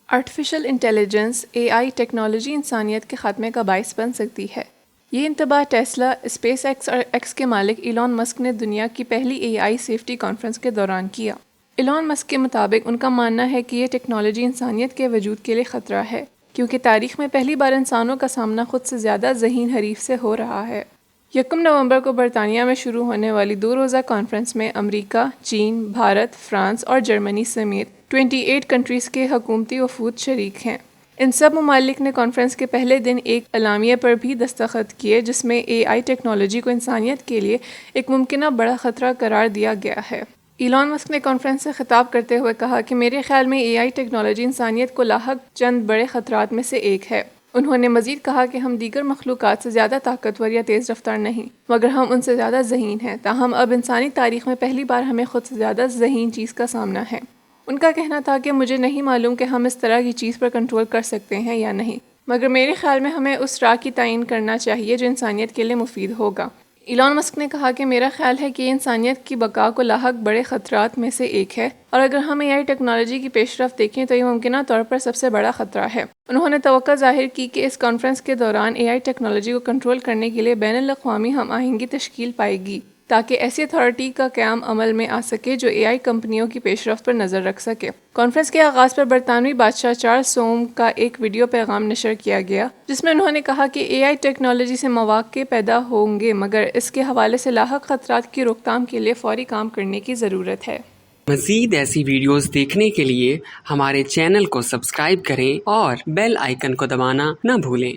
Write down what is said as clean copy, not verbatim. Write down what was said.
Artificial intelligence AI technology انسانیت کے خاتمے کا باعث بن سکتی ہے۔ یہ انتباہ ٹیسلا، اسپیس ایکس اور ایکس کے مالک ایلون مسک نے دنیا کی پہلی AI سیفٹی کانفرنس کے دوران کیا۔ ایلون مسک کے مطابق ان کا ماننا ہے کہ یہ ٹیکنالوجی انسانیت کے وجود کے لیے خطرہ ہے، کیونکہ تاریخ میں پہلی بار انسانوں کا سامنا خود سے زیادہ ذہین حریف سے ہو رہا ہے۔ 1 نومبر کو برطانیہ میں شروع ہونے والی 2 روزہ کانفرنس میں امریکہ، چین، بھارت، فرانس اور جرمنی سمیت 28 کنٹریز کے حکومتی وفود شریک ہیں۔ ان سب ممالک نے کانفرنس کے پہلے دن ایک اعلامیے پر بھی دستخط کیے جس میں AI ٹیکنالوجی کو انسانیت کے لیے ایک ممکنہ بڑا خطرہ قرار دیا گیا ہے۔ ایلون مسک نے کانفرنس سے خطاب کرتے ہوئے کہا کہ میرے خیال میں AI ٹیکنالوجی انسانیت کو لاحق چند بڑے خطرات میں سے ایک ہے۔ انہوں نے مزید کہا کہ ہم دیگر مخلوقات سے زیادہ طاقتور یا تیز رفتار نہیں، مگر ہم ان سے زیادہ ذہین ہیں، تاہم اب انسانی تاریخ میں پہلی بار ہمیں خود سے زیادہ ذہین چیز کا سامنا ہے۔ ان کا کہنا تھا کہ مجھے نہیں معلوم کہ ہم اس طرح کی چیز پر کنٹرول کر سکتے ہیں یا نہیں، مگر میرے خیال میں ہمیں اس راہ کی تعین کرنا چاہیے جو انسانیت کے لیے مفید ہوگا۔ ایلون مسک نے کہا کہ میرا خیال ہے کہ یہ انسانیت کی بقا کو لاحق بڑے خطرات میں سے ایک ہے، اور اگر ہم AI ٹیکنالوجی کی پیش رفت دیکھیں تو یہ ممکنہ طور پر سب سے بڑا خطرہ ہے۔ انہوں نے توقع ظاہر کی کہ اس کانفرنس کے دوران AI ٹیکنالوجی کو کنٹرول کرنے کے لیے بین الاقوامی ہم آہنگی تشکیل پائے گی، تاکہ ایسی اتھارٹی کا قیام عمل میں آ سکے جو AI کمپنیوں کی پیش رفت پر نظر رکھ سکے۔ کانفرنس کے آغاز پر برطانوی بادشاہ چارلس سوم کا ایک ویڈیو پیغام نشر کیا گیا جس میں انہوں نے کہا کہ AI ٹیکنالوجی سے مواقع پیدا ہوں گے، مگر اس کے حوالے سے لاحق خطرات کی روک تھام کے لیے فوری کام کرنے کی ضرورت ہے۔ مزید ایسی ویڈیوز دیکھنے کے لیے ہمارے چینل کو سبسکرائب کریں اور بیل آئیکن کو دبانا نہ بھولیں۔